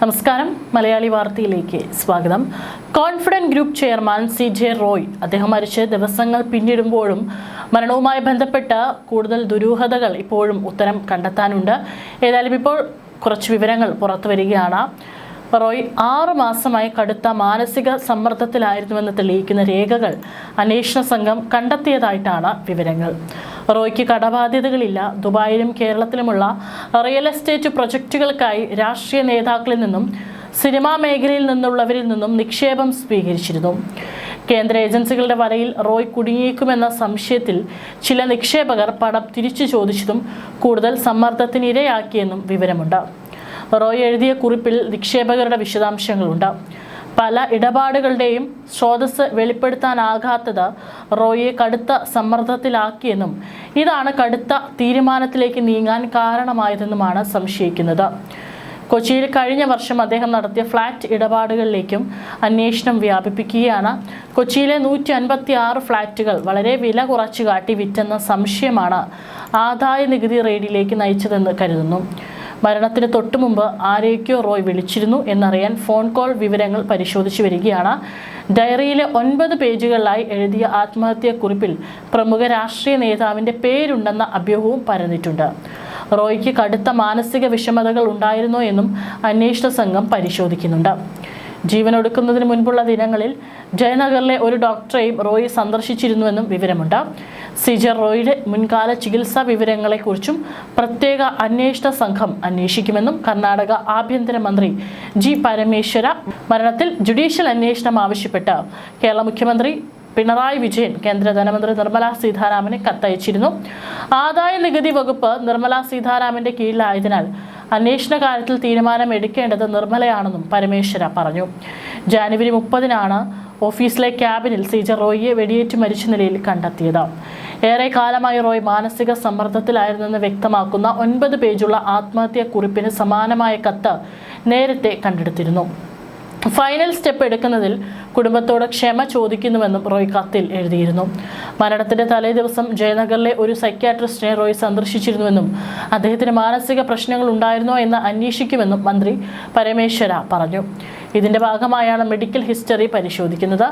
നമസ്കാരം, മലയാളി വാർത്തയിലേക്ക് സ്വാഗതം. Confident group chairman CJ Roy അദ്ദേഹം മരിച്ച് ദിവസങ്ങൾ പിന്നിടുമ്പോഴും മരണവുമായി ബന്ധപ്പെട്ട കൂടുതൽ ദുരൂഹതകൾ ഇപ്പോഴും ഉത്തരം കണ്ടെത്താനുണ്ട്. ഏതായാലും ഇപ്പോൾ കുറച്ച് വിവരങ്ങൾ പുറത്തു വരികയാണ്. റോയ് 6 മാസമായി കടുത്ത മാനസിക സമ്മർദ്ദത്തിലായിരുന്നുവെന്ന് തെളിയിക്കുന്ന രേഖകൾ അന്വേഷണ സംഘം കണ്ടെത്തിയതായിട്ടാണ് വിവരങ്ങൾ. റോയ്ക്ക് കടബാധ്യതകളില്ല. ദുബായിലും കേരളത്തിലുമുള്ള റിയൽ എസ്റ്റേറ്റ് പ്രൊജക്റ്റുകൾക്കായി രാഷ്ട്രീയ നേതാക്കളിൽ നിന്നും സിനിമാ മേഖലയിൽ നിന്നുള്ളവരിൽ നിന്നും നിക്ഷേപം സ്വീകരിച്ചിരുന്നു. കേന്ദ്ര ഏജൻസികളുടെ വലയിൽ റോയ് കുടുങ്ങിയേക്കുമെന്ന സംശയത്തിൽ ചില നിക്ഷേപകർ പണം തിരിച്ചു ചോദിച്ചതും കൂടുതൽ സമ്മർദ്ദത്തിനിരയാക്കിയെന്നും വിവരമുണ്ട്. റോയ് എഴുതിയ കുറിപ്പിൽ നിക്ഷേപകരുടെ വിശദാംശങ്ങളുണ്ട്. പല ഇടപാടുകളുടെയും സ്രോതസ് വെളിപ്പെടുത്താനാകാത്തത് റോയിയെ കടുത്ത സമ്മർദ്ദത്തിലാക്കിയെന്നും ഇതാണ് കടുത്ത തീരുമാനത്തിലേക്ക് നീങ്ങാൻ കാരണമായതെന്നുമാണ് സംശയിക്കുന്നത്. കൊച്ചിയിൽ കഴിഞ്ഞ വർഷം അദ്ദേഹം നടത്തിയ ഫ്ളാറ്റ് ഇടപാടുകളിലേക്കും അന്വേഷണം വ്യാപിപ്പിക്കുകയാണ്. കൊച്ചിയിലെ 156 ഫ്ളാറ്റുകൾ വളരെ വില കുറച്ചു കാട്ടി വിറ്റെന്ന സംശയമാണ് ആദായ നികുതി റെയ്ഡിലേക്ക് നയിച്ചതെന്ന് കരുതുന്നു. മരണത്തിന് തൊട്ടു മുമ്പ് ആരെയൊക്കെയോ റോയ് വിളിച്ചിരുന്നു എന്നറിയാൻ ഫോൺ കോൾ വിവരങ്ങൾ പരിശോധിച്ചു വരികയാണ്. ഡയറിയിലെ 9 പേജുകളിലായി എഴുതിയ ആത്മഹത്യാക്കുറിപ്പിൽ പ്രമുഖ രാഷ്ട്രീയ നേതാവിൻ്റെ പേരുണ്ടെന്ന അഭ്യൂഹവും പരന്നിട്ടുണ്ട്. റോയ്ക്ക് കടുത്ത മാനസിക വിഷമതകൾ ഉണ്ടായിരുന്നോ എന്നും അന്വേഷണ സംഘം പരിശോധിക്കുന്നുണ്ട്. ജീവനൊടുക്കുന്നതിന് മുൻപുള്ള ദിനങ്ങളിൽ ജയനഗറിലെ ഒരു ഡോക്ടറെയും റോയ് സന്ദർശിച്ചിരുന്നുവെന്നും വിവരമുണ്ട്. CJ റോയിയുടെ മുൻകാല ചികിത്സാ വിവരങ്ങളെക്കുറിച്ചും പ്രത്യേക അന്വേഷണ സംഘം അന്വേഷിക്കുമെന്നും കർണാടക ആഭ്യന്തരമന്ത്രി G. പരമേശ്വര മരണത്തിൽ ജുഡീഷ്യൽ അന്വേഷണം ആവശ്യപ്പെട്ട് കേരള മുഖ്യമന്ത്രി പിണറായി വിജയൻ കേന്ദ്ര ധനമന്ത്രി നിർമ്മലാ സീതാരാമന് കത്തയച്ചിരുന്നു. ആദായ നികുതി വകുപ്പ് നിർമ്മലാ സീതാരാമന്റെ കീഴിലായതിനാൽ അന്വേഷണ കാര്യത്തിൽ തീരുമാനം എടുക്കേണ്ടത് നിർമ്മലയാണെന്നും പരമേശ്വര പറഞ്ഞു. ജനുവരി 30-നാണ് ഓഫീസിലെ ക്യാബിനിൽ CJ റോയിയെ വെടിയേറ്റ് മരിച്ച നിലയിൽ കണ്ടെത്തിയത്. ഏറെ കാലമായി റോയ് മാനസിക സമ്മർദ്ദത്തിലായിരുന്നെന്ന് വ്യക്തമാക്കുന്ന 9 പേജുള്ള ആത്മഹത്യാക്കുറിപ്പിന് സമാനമായ കത്ത് നേരത്തെ കണ്ടെടുത്തിരുന്നു. ഫൈനൽ സ്റ്റെപ്പ് എടുക്കുന്നതിൽ കുടുംബത്തോട് ക്ഷമ ചോദിക്കുന്നുവെന്നും റോയ് കത്തിൽ എഴുതിയിരുന്നു. മരണത്തിന്റെ തലേ ദിവസം ജയനഗറിലെ ഒരു സൈക്യാട്രിസ്റ്റിനെ റോയ് സന്ദർശിച്ചിരുന്നുവെന്നും അദ്ദേഹത്തിന് മാനസിക പ്രശ്നങ്ങൾ ഉണ്ടായിരുന്നോ എന്ന് അന്വേഷിക്കുമെന്നും മന്ത്രി പരമേശ്വര പറഞ്ഞു. ഇതിന്റെ ഭാഗമായാണ് മെഡിക്കൽ ഹിസ്റ്ററി പരിശോധിക്കുന്നത്.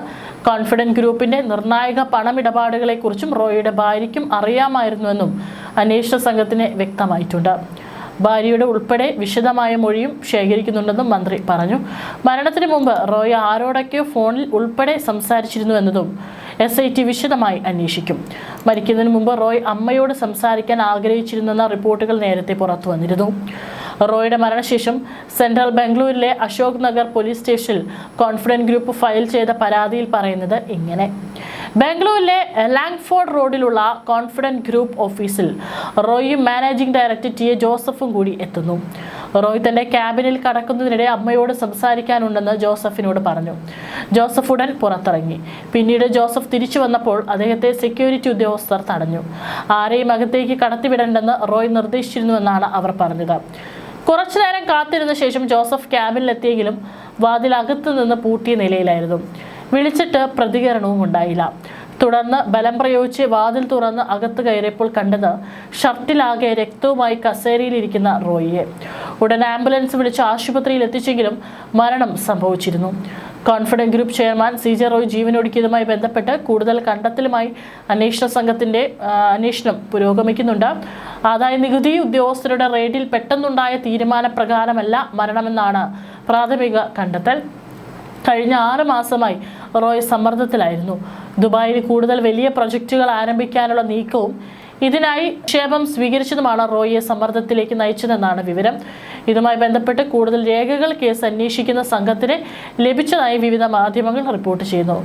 കോൺഫിഡന്റ് ഗ്രൂപ്പിന്റെ നിർണായക പണമിടപാടുകളെക്കുറിച്ചും റോയിയുടെ ഭാര്യയ്ക്കും അറിയാമായിരുന്നുവെന്നും അന്വേഷണ സംഘത്തിന് വ്യക്തമായിട്ടുണ്ട്. ഭാര്യയുടെ ഉൾപ്പെടെ വിശദമായ മൊഴിയും ശേഖരിക്കുന്നുണ്ടെന്നും മന്ത്രി പറഞ്ഞു. മരണത്തിന് മുമ്പ് റോയ് ആരോടൊക്കെയോ ഫോണിൽ ഉൾപ്പെടെ സംസാരിച്ചിരുന്നുവെന്നതും SIT വിശദമായി അന്വേഷിക്കും. മരിക്കുന്നതിന് മുമ്പ് റോയ് അമ്മയോട് സംസാരിക്കാൻ ആഗ്രഹിച്ചിരുന്നെന്ന റിപ്പോർട്ടുകൾ നേരത്തെ പുറത്തു വന്നിരുന്നു. റോയുടെ മരണശേഷം സെൻട്രൽ ബംഗളൂരിലെ അശോക് നഗർ പോലീസ് സ്റ്റേഷനിൽ കോൺഫിഡന്റ് ഗ്രൂപ്പ് ഫയൽ ചെയ്ത പരാതിയിൽ പറയുന്നത് ഇങ്ങനെ: ബാംഗ്ലൂരിലെ ലാങ്ഫോർഡ് റോഡിലുള്ള കോൺഫിഡന്റ് ഗ്രൂപ്പ് ഓഫീസിൽ റോയും മാനേജിംഗ് ഡയറക്ടർ TA ജോസഫും കൂടി എത്തുന്നു. റോയ് തന്റെ ക്യാബിനിൽ കടക്കുന്നതിനിടെ അമ്മയോട് സംസാരിക്കാനുണ്ടെന്ന് ജോസഫിനോട് പറഞ്ഞു. ജോസഫ് ഉടൻ പുറത്തിറങ്ങി. പിന്നീട് ജോസഫ് തിരിച്ചു വന്നപ്പോൾ അദ്ദേഹത്തെ സെക്യൂരിറ്റി ഉദ്യോഗസ്ഥർ തടഞ്ഞു. ആരെയും അകത്തേക്ക് കടത്തിവിടണ്ടെന്ന് റോയ് നിർദ്ദേശിച്ചിരുന്നുവെന്നാണ് അവർ പറഞ്ഞത്. കുറച്ചുനേരം കാത്തിരുന്ന ശേഷം ജോസഫ് ക്യാബിനിലെത്തിയെങ്കിലും വാതിൽ അകത്തു നിന്ന് പൂട്ടിയ നിലയിലായിരുന്നു. വിളിച്ചിട്ട് പ്രതികരണവും ഉണ്ടായില്ല. തുടർന്ന് ബലം പ്രയോഗിച്ച് വാതിൽ തുറന്ന് അകത്ത് കയറിയപ്പോൾ കണ്ടത് ഷർട്ടിലാകെ രക്തവുമായി കസേരയിലിരിക്കുന്ന റോയിയെ. ഉടൻ ആംബുലൻസ് വിളിച്ച് ആശുപത്രിയിൽ എത്തിച്ചെങ്കിലും മരണം സംഭവിച്ചിരുന്നു. Confident group chairman CJ Roy ജീവനൊടുക്കിയതുമായി ബന്ധപ്പെട്ട് കൂടുതൽ കണ്ടെത്തലുമായി അന്വേഷണ സംഘത്തിന്റെ അന്വേഷണം പുരോഗമിക്കുന്നുണ്ട്. ആദായ നികുതി ഉദ്യോഗസ്ഥരുടെ റെയ്ഡിൽ പെട്ടെന്നുണ്ടായ തീരുമാനപ്രകാരമല്ല മരണമെന്നാണ് പ്രാഥമിക കണ്ടെത്തൽ. കഴിഞ്ഞ 6 മാസമായി റോയ് സമ്മർദ്ദത്തിലായിരുന്നു. ദുബായിൽ കൂടുതൽ വലിയ പ്രൊജക്റ്റുകൾ ആരംഭിക്കാനുള്ള നീക്കവും ഇതിനായി നിക്ഷേപം സ്വീകരിച്ചതുമാണ് റോയിയെ സമ്മർദ്ദത്തിലേക്ക് നയിച്ചതെന്നാണ് വിവരം. ഇതുമായി ബന്ധപ്പെട്ട് കൂടുതൽ രേഖകൾ കേസ് അന്വേഷിക്കുന്ന സംഘത്തിന് ലഭിച്ചതായി വിവിധ മാധ്യമങ്ങൾ റിപ്പോർട്ട് ചെയ്യുന്നു.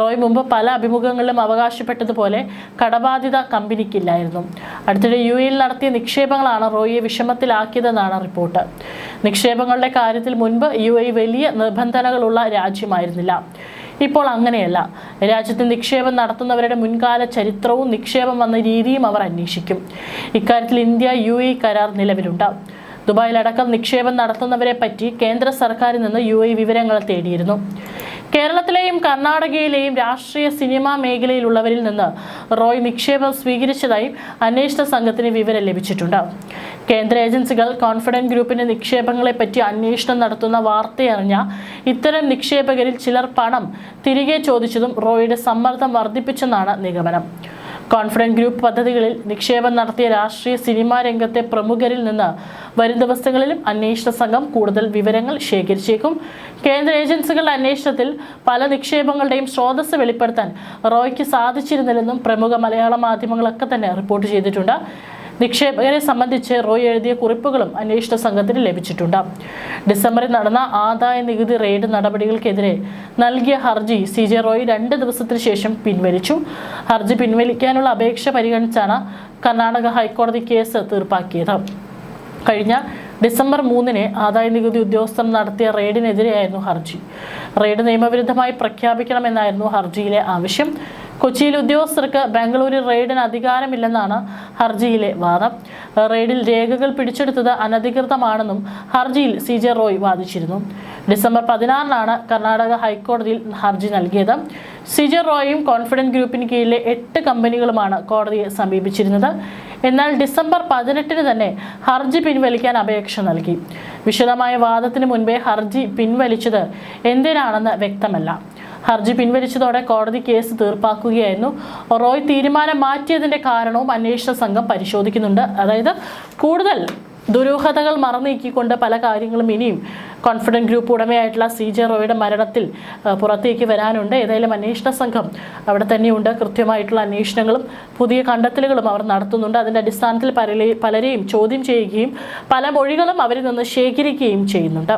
റോയ് മുമ്പ് പല അഭിമുഖങ്ങളിലും അവകാശപ്പെട്ടതുപോലെ കടബാധ്യത കമ്പനിക്കില്ലായിരുന്നു. അടുത്തിടെ UAE നടത്തിയ നിക്ഷേപങ്ങളാണ് റോയിയെ വിഷമത്തിലാക്കിയതെന്നാണ് റിപ്പോർട്ട്. നിക്ഷേപങ്ങളുടെ കാര്യത്തിൽ മുൻപ് UAE വലിയ നിബന്ധനകളുള്ള രാജ്യമായിരുന്നില്ല. ഇപ്പോൾ അങ്ങനെയല്ല. രാജ്യത്ത് നിക്ഷേപം നടത്തുന്നവരുടെ മുൻകാല ചരിത്രവും നിക്ഷേപം വന്ന രീതിയും അവർ അന്വേഷിക്കും. ഇക്കാര്യത്തിൽ ഇന്ത്യ UAE കരാർ നിലവിലുണ്ട്. ദുബായിലടക്കം നിക്ഷേപം നടത്തുന്നവരെ പറ്റി കേന്ദ്ര സർക്കാരിൽ നിന്ന് UAE വിവരങ്ങൾ തേടിയിരുന്നു. കേരളത്തിലെയും കർണാടകയിലെയും രാഷ്ട്രീയ സിനിമാ മേഖലയിലുള്ളവരിൽ നിന്ന് റോയ് നിക്ഷേപം സ്വീകരിച്ചതായും അന്വേഷണ സംഘത്തിന് വിവരം ലഭിച്ചിട്ടുണ്ട്. കേന്ദ്ര ഏജൻസികൾ കോൺഫിഡന്റ് ഗ്രൂപ്പിന്റെ നിക്ഷേപങ്ങളെപ്പറ്റി അന്വേഷണം നടത്തുന്ന വാർത്തയറിഞ്ഞ ഇത്തരം നിക്ഷേപകരിൽ ചിലർ പണം തിരികെ ചോദിച്ചതും റോയിയുടെ സമ്മർദ്ദം വർദ്ധിപ്പിച്ചെന്നാണ് നിഗമനം. കോൺഫിഡന്റ് ഗ്രൂപ്പ് പദ്ധതികളിൽ നിക്ഷേപം നടത്തിയ രാഷ്ട്രീയ സിനിമാ രംഗത്തെ പ്രമുഖരിൽ നിന്ന് വരും ദിവസങ്ങളിലും അന്വേഷണ സംഘം കൂടുതൽ വിവരങ്ങൾ ശേഖരിച്ചേക്കും. കേന്ദ്ര ഏജൻസികളുടെ അന്വേഷണത്തിൽ പല നിക്ഷേപങ്ങളുടെയും സ്രോതസ് വെളിപ്പെടുത്താൻ റോയ്ക്ക് സാധിച്ചിരുന്നില്ലെന്നും പ്രമുഖ മലയാള മാധ്യമങ്ങളൊക്കെ തന്നെ റിപ്പോർട്ട് ചെയ്തിട്ടുണ്ട്. നിക്ഷേപകരെ സംബന്ധിച്ച് റോയ് എഴുതിയ കുറിപ്പുകളും അന്വേഷണ സംഘത്തിന് ലഭിച്ചിട്ടുണ്ട്. ഡിസംബറിൽ നടന്ന ആദായ നികുതി റെയ്ഡ് നടപടികൾക്കെതിരെ നൽകിയ ഹർജി CJ റോയ് 2 ദിവസത്തിന് ശേഷം പിൻവലിച്ചു. ഹർജി പിൻവലിക്കാനുള്ള അപേക്ഷ പരിഗണിച്ചാണ് കർണാടക ഹൈക്കോടതി കേസ് തീർപ്പാക്കിയത്. കഴിഞ്ഞ ഡിസംബർ 3-ന് ആദായ നികുതി ഉദ്യോഗസ്ഥർ നടത്തിയ റെയ്ഡിനെതിരെയായിരുന്നു ഹർജി. റെയ്ഡ് നിയമവിരുദ്ധമായി പ്രഖ്യാപിക്കണമെന്നായിരുന്നു ഹർജിയിലെ ആവശ്യം. കൊച്ചിയിലെ ഉദ്യോഗസ്ഥർക്ക് ബാംഗ്ലൂരിൽ റെയ്ഡിന് അധികാരമില്ലെന്നാണ് ഹർജിയിലെ വാദം. റെയ്ഡിൽ രേഖകൾ പിടിച്ചെടുത്തത് അനധികൃതമാണെന്നും ഹർജിയിൽ CJ റോയ് വാദിച്ചിരുന്നു. ഡിസംബർ 16-നാണ് കർണാടക ഹൈക്കോടതിയിൽ ഹർജി നൽകിയത്. CJ റോയും കോൺഫിഡന്റ് ഗ്രൂപ്പിന് കീഴിലെ 8 കമ്പനികളുമാണ് കോടതിയെ സമീപിച്ചിരുന്നത്. എന്നാൽ ഡിസംബർ 18-ന് തന്നെ ഹർജി പിൻവലിക്കാൻ അപേക്ഷ നൽകി. വിശദമായ വാദത്തിന് മുൻപേ ഹർജി പിൻവലിച്ചത് എന്തിനാണെന്ന് വ്യക്തമല്ല. ഹർജി പിൻവലിച്ചതോടെ കോടതി കേസ് തീർപ്പാക്കുകയായിരുന്നു. റോയ് തീരുമാനം മാറ്റിയതിന്റെ കാരണവും അന്വേഷണ സംഘം പരിശോധിക്കുന്നുണ്ട്. അതായത് കൂടുതൽ ദുരൂഹതകൾ മറന്നീക്കിക്കൊണ്ട് പല കാര്യങ്ങളും ഇനിയും കോൺഫിഡന്റ് ഗ്രൂപ്പ് ഉടമയായിട്ടുള്ള CJ റോയുടെ മരണത്തിൽ പുറത്തേക്ക് വരാനുണ്ട്. ഏതായാലും അന്വേഷണ സംഘം അവിടെ തന്നെയുണ്ട്. കൃത്യമായിട്ടുള്ള അന്വേഷണങ്ങളും പുതിയ കണ്ടെത്തലുകളും അവർ നടത്തുന്നുണ്ട്. അതിൻ്റെ അടിസ്ഥാനത്തിൽ പലരെയും ചോദ്യം ചെയ്യുകയും പല മൊഴികളും അവരിൽ നിന്ന് ശേഖരിക്കുകയും ചെയ്യുന്നുണ്ട്.